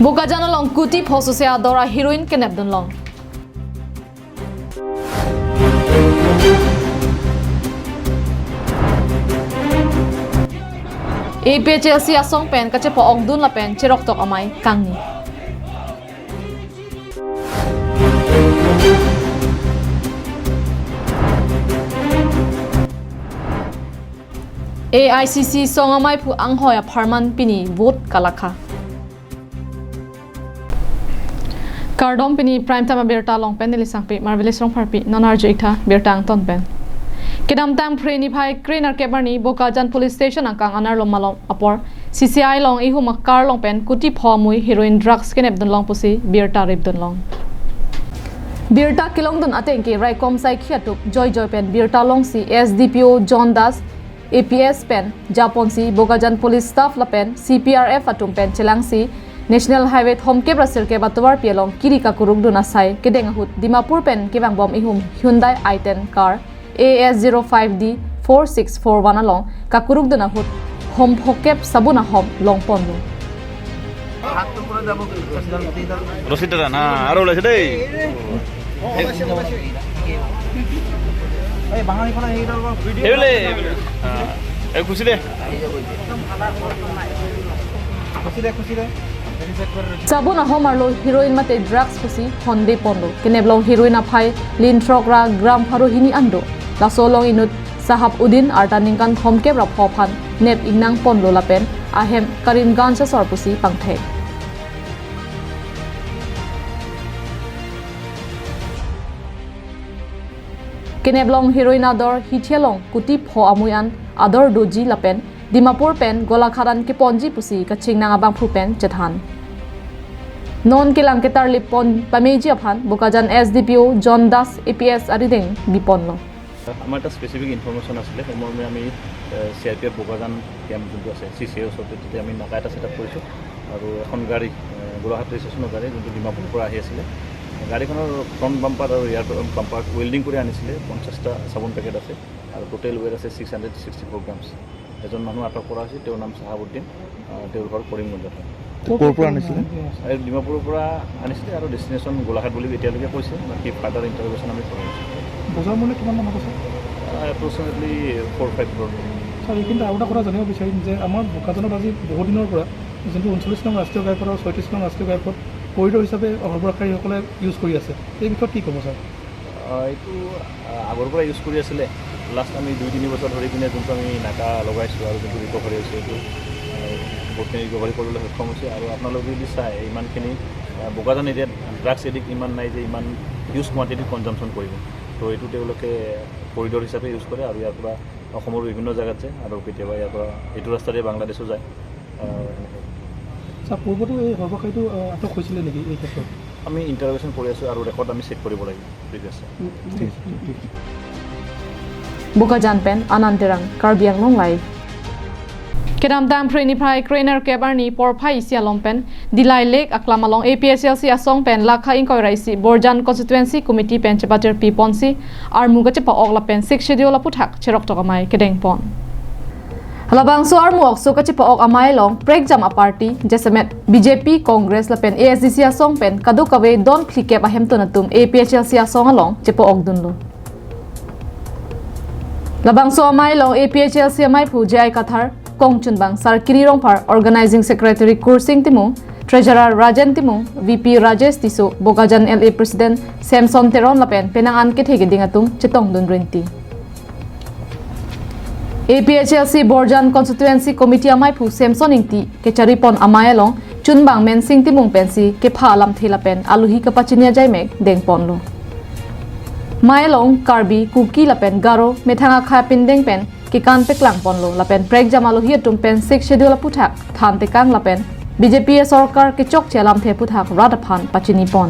Buka jana long kuti phoso se adora heroin kenep dun long. APHLC asong pen kache po ogdun la pen chirok tok amay kangni. AICC song amay pu anghoya parman pini vote kalakha. Kardom pini prime time berta long pen nilisang pi marvelous long parpi nonarjo ikha berta ang ton pen. Kidam tam preni phai kreenar kebarni Bokajan police station angkang anar lom malom apor CCI long ihu makar long pen kuti phomui heroin drugs kenep dun long pusi berta rip dun long. Berta kilong dun atengki raikom sai khiatup joy pen berta long si SDPO John Das APS pen Japon si Bokajan police staff la pen CPRF atum pen chelang si National Highway home ke brasir ke batwar pialong kiri ka kuruk duna sai kedeng hut Dimapur pen kebang bom ihum Hyundai i10 car AS05D 4641 along ka kuruk duna hut home hokep sabuna home long pondu Rosita na aro la sedai খুশি দে sabuna home arlo heroin mate drugs pusi honde pondo keneblong heroin aphai lin trokra gram pharo hini ando la solong inut sahab udin artaningkan homke ra phophan nep ingnang pondo lapen ahem karimganj sor pusi pangthek keneblong heroin ador hithelong kuti pho amuyan ador doji lapen Dimapur pen golakharan ke ponji pusi kaching nang abang phu pen chethan non kilang ketar lipon pameji aphan Bokajan SDPO John Das APS arideng bipon lo আমার একটা specific information আসলে সেই মর্মে আমি CRPF Bokajan camp যোনটো আছে CCA ওচৰতে আমি নকা এটা সেটআপ কৰিছোঁ আৰু এখন গাড়ী গোলাঘাট ৰেজিষ্ট্ৰেশ্যনৰ গাড়ী যোনটো ডিমাপুৰৰ পৰা আহি আছিলে গাড়ীখনৰ ফ্ৰণ্ট বাম্পাৰ আৰু ইয়াৰ বাম্পাৰ ৱেল্ডিং কৰি আনিছিলে 50টা চাবোন পেকেট আছে আৰু টোটেল ৱেট আছে 664 গ্ৰামছ এজন মানুহ আটক কৰা হৈছে তেওঁৰ নাম চাহাবুদ্দিন তেওঁৰ ঘৰ কৰিমগঞ্জ ক'ৰ পৰা আনিছিলে আৰু ডিমাপুৰৰ পৰা আনিছিলে আৰু ডেষ্টিনেশ্যন গোলাঘাট বুলি এতিয়ালৈকে কৈছে বাকী ফাৰ্ডাৰ ইণ্টাৰভিউশ্যন আমি কৰি আছোঁ বজাৰ মূল্য কিমান মান আছে এপ্ৰক্সিমেটলি 4-5 crore ছাৰ এইখিনিতে আৰু এটা কথা জানিব বিচাৰিম যে আমাৰ বোকাজানত আজি বহু দিনৰ পৰা যোনটো 39 নং ৰাষ্ট্ৰীয় ঘাইপথ আৰু 36 নং ৰাষ্ট্ৰীয় ঘাইপথ কৰিডৰ হিচাপে সৰবৰাহকাৰীসকলে ইউজ কৰি আছে এই বিষয়ত কি ক'ব ছাৰ এইটো আগৰ পৰা ইউজ কৰি আছিলে লাষ্ট আমি 2-3 বছৰ ধৰি কিনে যোনটো আমি নাকা লগাইছোঁ আৰু যোনটো ৰিকভাৰী হৈছে এইটো বহুতখিনি ৰিকভাৰী কৰিবলৈ সক্ষম হৈছে আৰু আপোনালোকে যদি চায় ইমানখিনি Bokajan এৰিয়াত ড্ৰাগছ এডিক্ট ইমান নাই যে ইমান হিউজ কোৱাণ্টিটিত কনজামশ্যন কৰিব তো এইটো তেওঁলোকে কৰিডৰ হিচাপে ইউজ কৰে আৰু ইয়াৰ পৰা অসমৰ বিভিন্ন জেগাত যায় আৰু কেতিয়াবা ইয়াৰ পৰা এইটো ৰাস্তাৰে বাংলাদেশো যায় ছাৰ পূৰ্বতো এই সৰ্বসাৰীটো আটক হৈছিলে নেকি এই ক্ষেত্ৰত আমি ইণ্টাৰভিউশ্যন কৰি আছোঁ আৰু ৰেকৰ্ড আমি চেক কৰিব লাগিব previous Bokajan pen ananterang karbiang long live kedam dam preni phai trainer kebarni por phai sia lompen dilai lek aklamalong APHLC asong pen lakha inkoi raisi Borjan constituency committee pen chapater pi ponsi ar mugache pa ogla pen 6 schedule aputhak cherok tokamai kedeng pon halabang so ar muok so kache pa og amai long break jam a party jesemet BJP Congress la pen ASDC asong pen kadu kawe don clike ba hem tonatum APHLC asong along chepo og dunlo labang so amai long APHLC amai phu jai kathar Kongchun bang Sarkiri Rongpar Organizing Secretary Kursing Timung Treasurer Rajan Timung VP Rajesh Tiso Bokajan LA President Samson Teron Lapen penangan ke thege dingatum chetong dun renti APHLC Borjan Constituency Committee amai phu Samson ingti ke charipon amai long chunbang men sing timung pensi ke phalam thela pen aluhi ka pachinia jaimek dengpon lo Mailong Karbi Kuki Lapen Garo Methanga Kha Pindeng pen kikan peklang ponlo lapen break jamalo hi tum pen 6 schedule puthak than te kang lapen BJP sarkar ke chok chelam the puthak radaphan pachini pon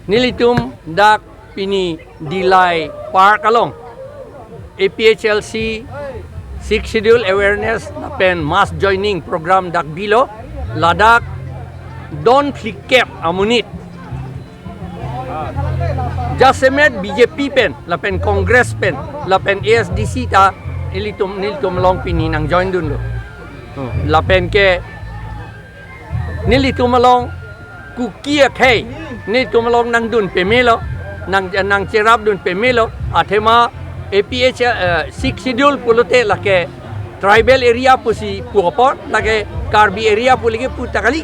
nilitum dak pini dilai park along APHLC 6 schedule awareness lapen mass joining program dak bilo ladak don flikep amunit Jasemet BJP pen lapen Congress pen lapen ASDC ta nilitum long pini nang join dun lo lapen ke nili tumalong kukia kay ni tumalong nang dun pemelo nang cerap dun pemelo athema APH 6 schedule pulote lake tribal area pusi puapor lake Karbi area pulege putakali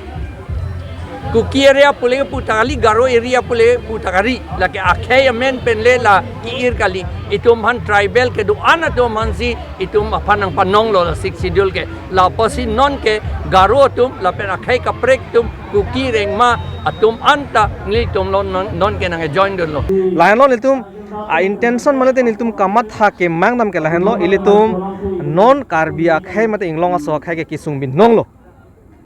Kuki area pulege putakali Garo area pulege putakari lake akhey amen penle la kiir kali itum han tribal ke do ana to mansi itum apanang panong lo 6 schedule ke la posi non ke Garo tum la pen akhey kaprek tum kuki rengma atum anta ngli tum lo non ke nang join don lo lahen lo litum intention malate niltum kamat ha ke mangdam ke lahen lo ilitum non karbia khai mate inglong aso khai ke kisung bin nong lo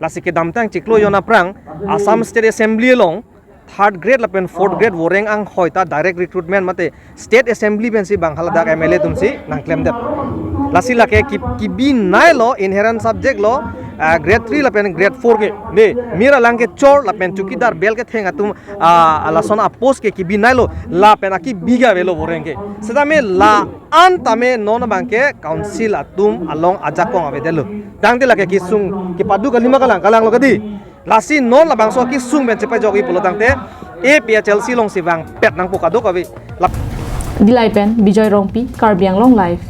lasi ke damtang chiklo yona prang Assam State Assembly long 3rd grade lapen 4th grade woreng ang hoita direct recruitment mate State Assembly bensi banghala dak MLA tumsi nang claim dat lasi lake ki bin nai lo inherent subject lo grade 3 lapen grade 4 ke ne mira lang ke chor lapen chukidar bel ke thenga tum alason apos ke ki bin nai lo la pen aki biga velo woreng ke sedame la an tame non bangke council atum along ajakong avedelo dangte lake kisung ki padu kalima kalang lo kadi lasi non la bangso kisung ben cepai jogi pulo dangte APHLC long sivang pet nang pokado kawi Dilai pen Bijoy Rongpi Karbi Anglong Live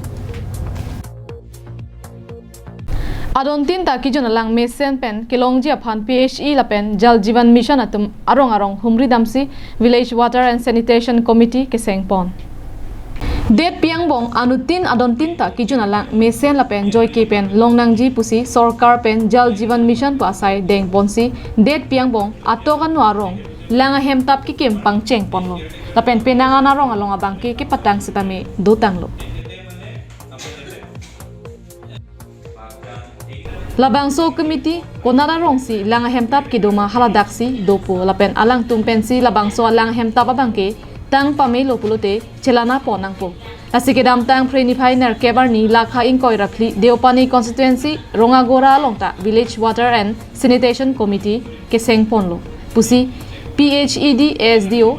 Adon tin ta ki jona lang mesen pen kilongji aphan PHE la pen Jal Jivan Mission atum arong humri damsi Village Water and Sanitation Committee ke sengpon Det piangbong anutin adon tin ta ki jona lang mesen la pen joy ke pen longnangji pusi sarkar pen Jal Jivan Mission pa asai deng ponsi det piangbong atokan no arong langa hemtap ki kem pangcheng ponlo la pen penangan arong along abangki ki patang sitame dutang lo Labangso committee konara rongsi langa hemtap kidoma haladaksi dopo lapen alang tumpensi labangso alang hemtap abangke tang pamelo pulote chelana ponang po asikidam tang preniphai ner kebarni lakha inkoi rakhli deopani constituency rongagora longta village water and sanitation committee ke sengponlo pusi PHED ASDO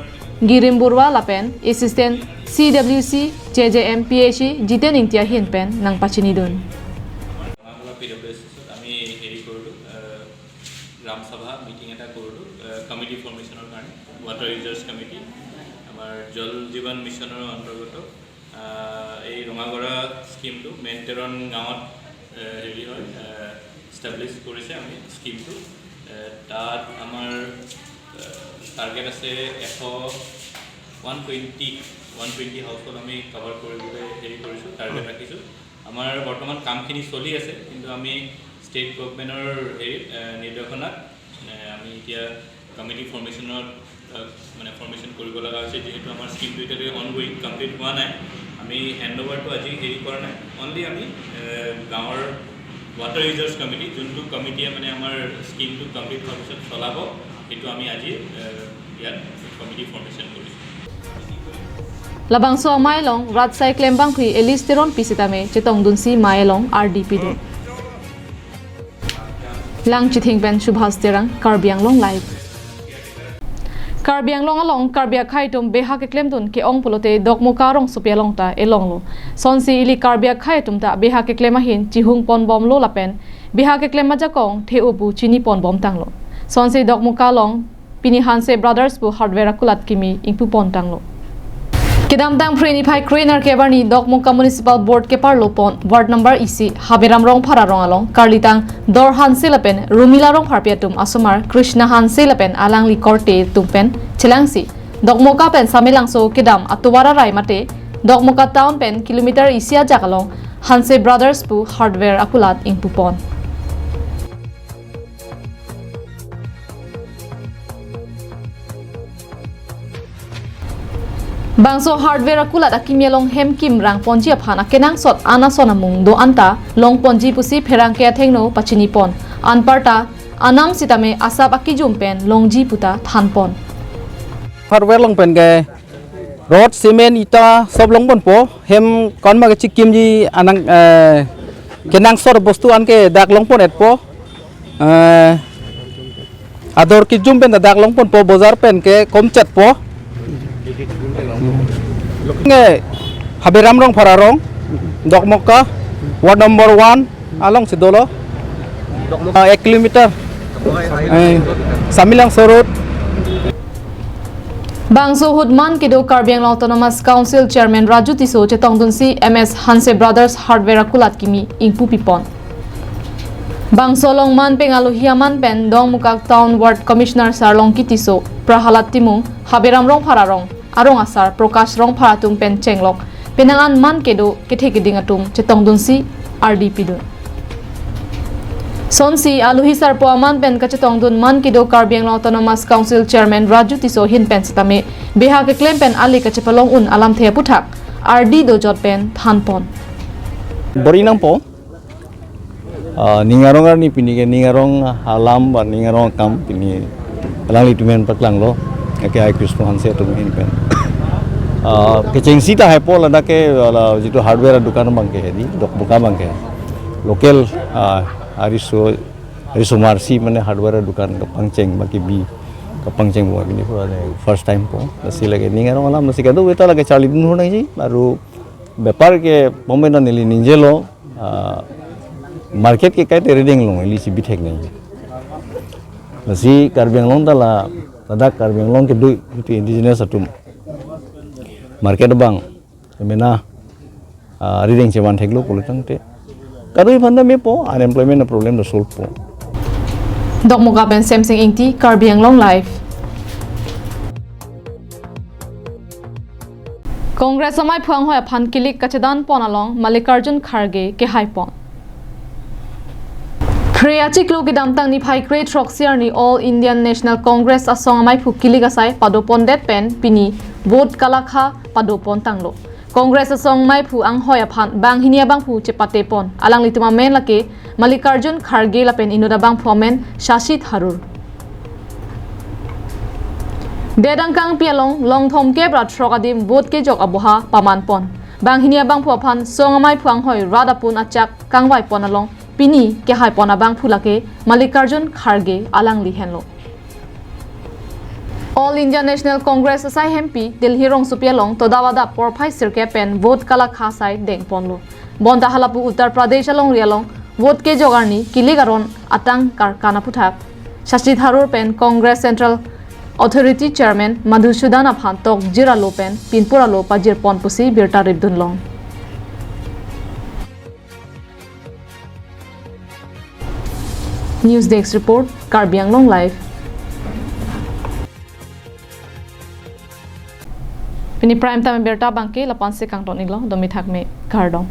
Girimburwa lapen assistant CWC JJM PHE jiten ingtia hinpen nang pachinidon গ্রাম সভা meeting এটা করলো committee ফর্মেশনের কারণে water users committee আমার জল জীবন মিশনের অন্তর্গত এই রঙাগড়া স্কিমটো মেইনটেৰন গাঁৱত হেৰি হয় এষ্টাব্লিছ কৰিছে আমি স্কিমটো তাত আমাৰ টাৰ্গেট আছে 120 হাউচহোল্ড আমি কভাৰ কৰিবলৈ হেৰি কৰিছোঁ টাৰ্গেট ৰাখিছোঁ আমাৰ বৰ্তমান কামখিনি চলি আছে কিন্তু আমি ষ্টেট গভৰ্ণমেণ্টৰ হেৰি নিৰ্দেশনাত আমি এতিয়া কমিটি ফৰ্মেশ্যনত মানে ফৰ্মেশ্যন কৰিব লগা হৈছে যিহেতু আমাৰ স্কিমটো এতিয়ালৈকে অনগোয়িং কমপ্লিট হোৱা নাই আমি হেণ্ড অভাৰটো আজি হেৰি কৰা নাই অনলি আমি গাঁৱৰ ৱাটাৰ ইউজাৰ্ছ কমিটি যোনটো কমিটিয়ে মানে আমাৰ স্কিমটো কমপ্লিট হোৱাৰ পিছত চলাব সেইটো আমি আজি ইয়াত কমিটি ফৰ্মেশ্যন কৰিছোঁ Labangso Mailong Ratsai Klembang Kri Elisteron Pisitame Chetong Dunsi Mailong RDP do Lang Chithing Ben Shubhas Terang Karbiang Long Live Karbiang Long along Karbia Khaitum Beha ke Klemdun ke Ong Pulote Dokmuka Rong Supia Long ta Elong lo Sonsi ili Karbia Khaitum ta Beha ke Klemahin Chihung Pon Bom lo lapen Beha ke Klemajakong Theupu Chini Pon Bom tang lo Sonsi Dokmuka Long Pini Hanse Brothers bu hardware kulat kimi ingpu pon tang lo Kedam tang preni phai Krainer kebarni Dokmuka Municipal Board ke parlo pon ward number isi Haberam rong phara rong along Karlitang Dor Hanselapen Rumila rong pharpiatum asomar Krishna Hanselapen alangli korte tumpen chelangsi Dokmuka pen samelangso kedam atuwara rai mate Dokmuka town pen kilometer isia jakalong Hanse Brothers bu hardware akulat ingpu pon Bangso hardware akulat akimya long hem kim rang ponji aphana kenang sot ana sonamung do anta long ponji pusi pherang ke athengno pachini pon anparta anam sitame asap akijum pen longji puta thanpon hardware long pen ke rod cement ita sob long pon po hem kon ma ke chikim ji anang kenang sot bostu an ke dak long pon et po ador ki jum pen dak long pon po bazar pen ke kom chat po nge Haberam rong Phararong Dokmuka ward number 1 along Sidolo 1 kilometer Samilang Sorot Bangso Hudman Kido Karbiang Autonomous Council Chairman Raju Tiso Chetong Dunsi MS Hanse Brothers Hardware Kulat Kimi Ingpu Pipon Bangso Longman Pengalu Hiaman Pen Dong Mukak Town Ward Commissioner Sarlong Kitiso Prahalat Timung Haberam Rong Pararong Arong Asar Prokash Rong Paratung Pen Chenglok Penangan Man Kedo Ketekidingatung Chetong Dunsi RDP Dun Sonsi aluhi sarpo aman pen kachetong dun man kido Karbiang Autonomous Council Chairman Raju Tiso hin pen sitame beha ke claim pen ali kachepalong un alam thea puthak RD do jot pen thanpon Borinang po ningarong ni pinige ningarong alam ba ningarong kam pini lang litumen patlang lo ke ai Krishna hanse to hin pen ke chengsita hai po lada ke jitu hardware dukan bangke hedi dok buka bangke local Ariso Marsi mana hardware dukan kapangceng bagi bi kapangceng buat ini pun ada first time po nasi lagi ni ngarong alam nasi kado beta lagi 40 दिन होना जी baru व्यापार के बॉम्बे ना नीली निंजेलो market के कहते reading लोग इली सी बिठेक नहीं nasi Karbiang Long tala tada Karbiang Long ke du itu indigenous atum market bang semena reading seven ठेक लो पुलिस ते Kado ibanda me po unemployment na problem na solve po. Dok Muga Ben Samsung Ingti Karbiang Long Life Congress amai phuang hoya phan kilik kachedan ponalong Malikarjun Kharge ke haipon Kreachik lo ki damtang ni phai Great Roxier ni All Indian National Congress asong amai phu kilik asai padopon det pen pini vote kalakha padopon tanglo Congress asong mai phu ang hoya phan bang hinia bang phu chepate pon alang lituma men lake Malikarjun Kharge lapen inoda bang phomen Shashit Harur Dedang kang pialong long thom ke bra throkadim vote ke jok aboha paman pon bang hinia bang phu phan song mai phuang hoi radapun achak kangwai pon along pini ke hai pona bang phu lake Malikarjun Kharge alang li henlo All India National Congress asai MP Delhi rong supialong todawada porphai sirke pen vote kala khasai deng ponlo bonda halapu Uttar Pradesh along rialong vote ke jogarni kiligaron atang karkana puthak Shashit Harur pen Congress Central Authority Chairman Madhusudan Phantok Jiralo pen Pinpura lo pajir pon pusi birta ribdun long News Desk report Karbiang Long Live Ini prime time berta bangke lapan se kang ton iglo domi thak me gardong